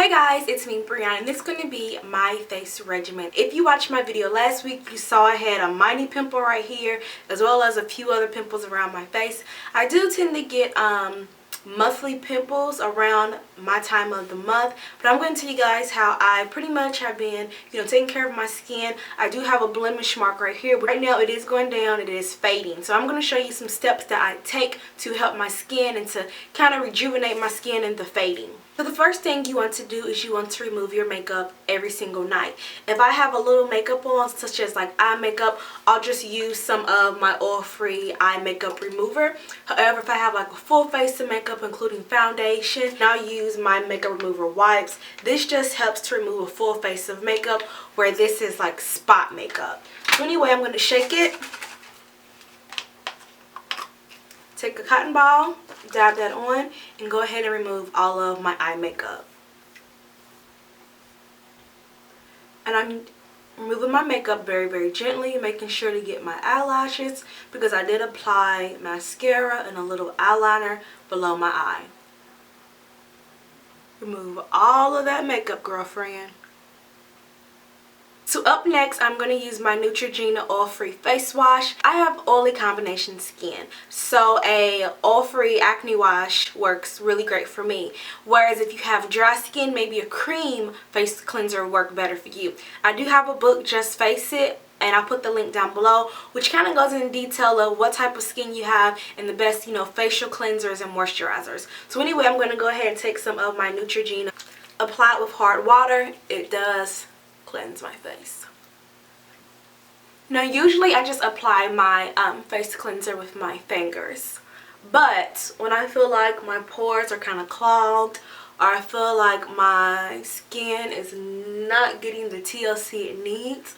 Hey guys, it's me Breonna, and this is going to be my face regimen. If you watched my video last week, you saw I had a minor pimple right here as well as a few other pimples around my face. I do tend to get monthly pimples around my time of the month, but I'm going to tell you guys how I pretty much have been taking care of my skin. I do have a blemish mark right here, but right now it is going down, it is fading. So I'm going to show you some steps that I take to help my skin and to kind of rejuvenate my skin in the fading. So the first thing you want to do is you want to remove your makeup every single night. If I have a little makeup on, such as like eye makeup, I'll just use some of my oil-free eye makeup remover. However, if I have like a full face of makeup including foundation, I'll use my makeup remover wipes. This just helps to remove a full face of makeup where this is like spot makeup. So anyway, I'm going to shake it. Take a cotton ball, dab that on, and go ahead and remove all of my eye makeup. And I'm removing my makeup very, very gently, making sure to get my eyelashes because I did apply mascara and a little eyeliner below my eye. Remove all of that makeup, girlfriend. So up next, I'm going to use my Neutrogena oil-free face wash. I have oily combination skin, so a oil-free acne wash works really great for me. Whereas if you have dry skin, maybe a cream face cleanser will work better for you. I do have a book, Just Face It, and I'll put the link down below, which kind of goes into detail of what type of skin you have and the best, facial cleansers and moisturizers. So anyway, I'm going to go ahead and take some of my Neutrogena, apply it with hard water. It does cleanse my face. Now usually I just apply my face cleanser with my fingers, but when I feel like my pores are kind of clogged or I feel like my skin is not getting the TLC it needs,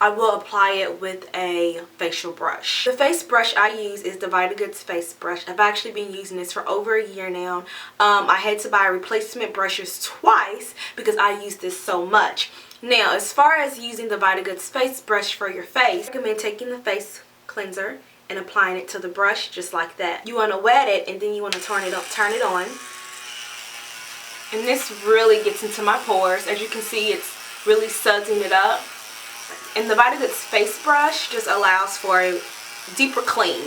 I will apply it with a facial brush. The face brush I use is the vita-goods face brush. I've actually been using this for over a year now. I had to buy replacement brushes twice because I use this so much. Now, as far as using the vita-goods face brush for your face, I recommend taking the face cleanser and applying it to the brush just like that. You want to wet it and then you want to turn it on. And this really gets into my pores. As you can see, it's really sudsing it up. And the vita-goods face brush just allows for a deeper clean.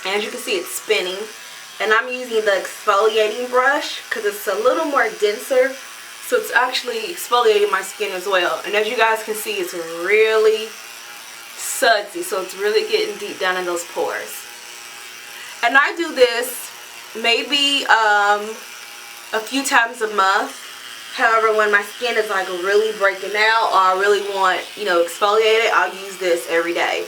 And as you can see, it's spinning. And I'm using the exfoliating brush because it's a little more denser. So it's actually exfoliating my skin as well. And as you guys can see, it's really sudsy. So it's really getting deep down in those pores. And I do this maybe a few times a month. However, when my skin is like really breaking out or I really want, exfoliated, I'll use this every day.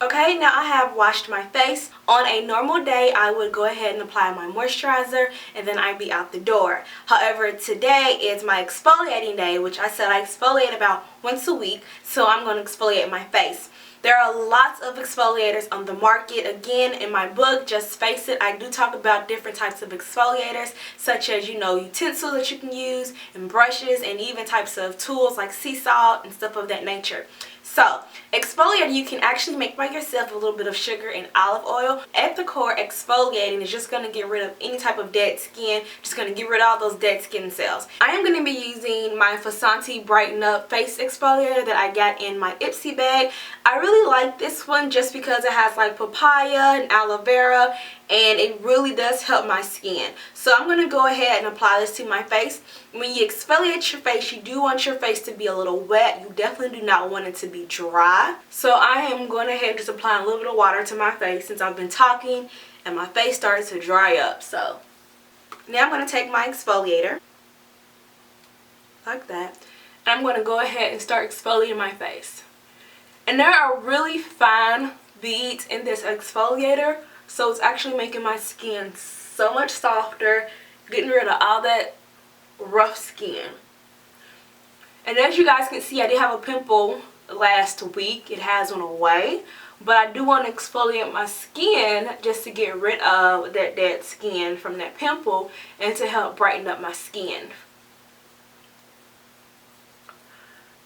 Okay, now I have washed my face. On a normal day, I would go ahead and apply my moisturizer and then I'd be out the door. However, today is my exfoliating day, which I said I exfoliate about once a week, so I'm going to exfoliate my face. There are lots of exfoliators on the market. Again, in my book, Just Face It, I do talk about different types of exfoliators, such as, utensils that you can use, and brushes, and even types of tools like sea salt and stuff of that nature. So, exfoliator you can actually make by yourself with a little bit of sugar and olive oil. At the core, exfoliating is just going to get rid of any type of dead skin, just going to get rid of all those dead skin cells. I am going to be using my Fasanti Brighten Up Face Exfoliator that I got in my Ipsy bag. I really like this one just because it has like papaya and aloe vera, and it really does help my skin. So I'm going to go ahead and apply this to my face. When you exfoliate your face, you do want your face to be a little wet. You definitely do not want it to be dry. So I am going ahead and just applying a little bit of water to my face since I've been talking and my face started to dry up. So now I'm going to take my exfoliator like that, and I'm going to go ahead and start exfoliating my face. And there are really fine beads in this exfoliator, so it's actually making my skin so much softer, getting rid of all that rough skin. And as you guys can see, I did have a pimple last week. It has went away, but I do want to exfoliate my skin just to get rid of that dead skin from that pimple and to help brighten up my skin.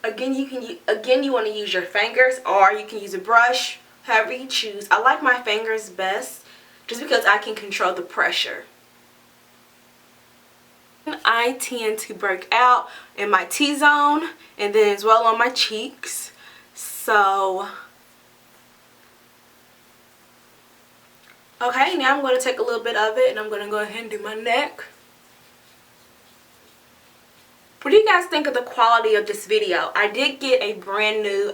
Again, you want to use your fingers, or you can use a brush, however you choose. I like my fingers best just because I can control the pressure. I tend to break out in my T-zone and then as well on my cheeks. So, okay, now I'm going to take a little bit of it and I'm going to go ahead and do my neck. What do you guys think of the quality of this video? I did get a brand new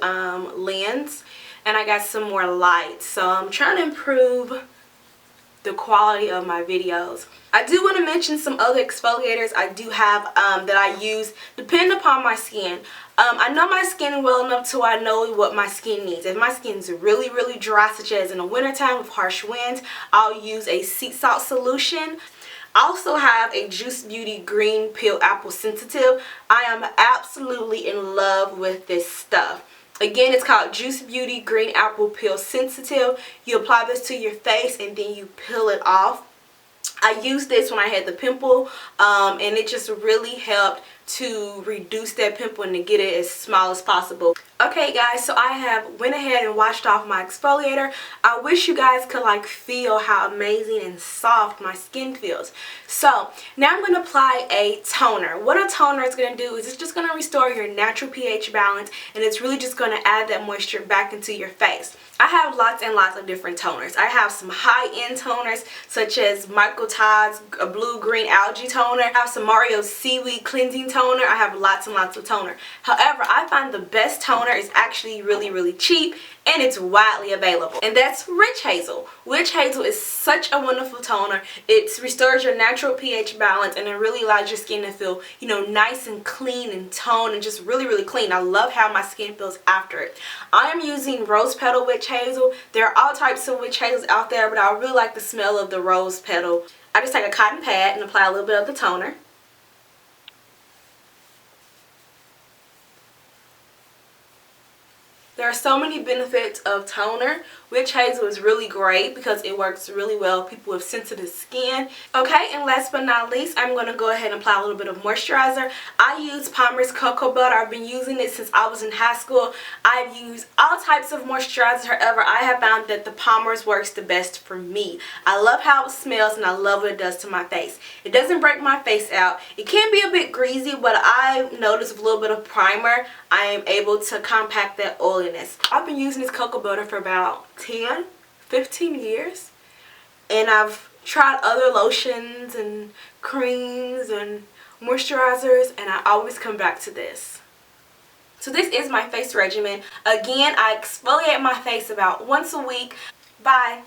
lens and I got some more light. So I'm trying to improve the quality of my videos. I do want to mention some other exfoliators I do have that I use depending upon my skin. I know my skin well enough to I know what my skin needs. If my skin's really dry, such as in the wintertime with harsh winds, I'll use a sea salt solution. I also have a Juice Beauty Green Peel Apple Sensitive. I am absolutely in love with this stuff. Again, it's called Juice Beauty Green Apple Peel Sensitive. You apply this to your face and then you peel it off. I used this when I had the pimple and it just really helped to reduce that pimple and to get it as small as possible. Okay guys, so I have went ahead and washed off my exfoliator. I wish you guys could like feel how amazing and soft my skin feels. So now I'm going to apply a toner. What a toner is going to do is it's just going to restore your natural pH balance, and it's really just going to add that moisture back into your face. I have lots and lots of different toners. I have some high-end toners such as Michael Todd's blue-green algae toner. I have some Mario's seaweed cleansing toner. I have lots and lots of toner. However, I find the best toner is actually really cheap and it's widely available, and that's Witch Hazel. Witch Hazel is such a wonderful toner. It restores your natural pH balance and it really allows your skin to feel, you know, nice and clean and toned and just really clean. I love how my skin feels after it. I am using rose petal witch hazel. There are all types of witch hazels out there, but I really like the smell of the rose petal. I just take a cotton pad and apply a little bit of the toner. There are so many benefits of toner. Witch Hazel is really great because it works really well with people with sensitive skin. Okay, and last but not least, I'm going to go ahead and apply a little bit of moisturizer. I use Palmer's Cocoa Butter. I've been using it since I was in high school. I've used all types of moisturizers. However, I have found that the Palmer's works the best for me. I love how it smells and I love what it does to my face. It doesn't break my face out. It can be a bit greasy, but I noticed with a little bit of primer, I am able to compact that oiliness. I've been using this cocoa butter for about 15 years, and I've tried other lotions and creams and moisturizers, and I always come back to this. So this is my face regimen. Again, I exfoliate my face about once a week. Bye.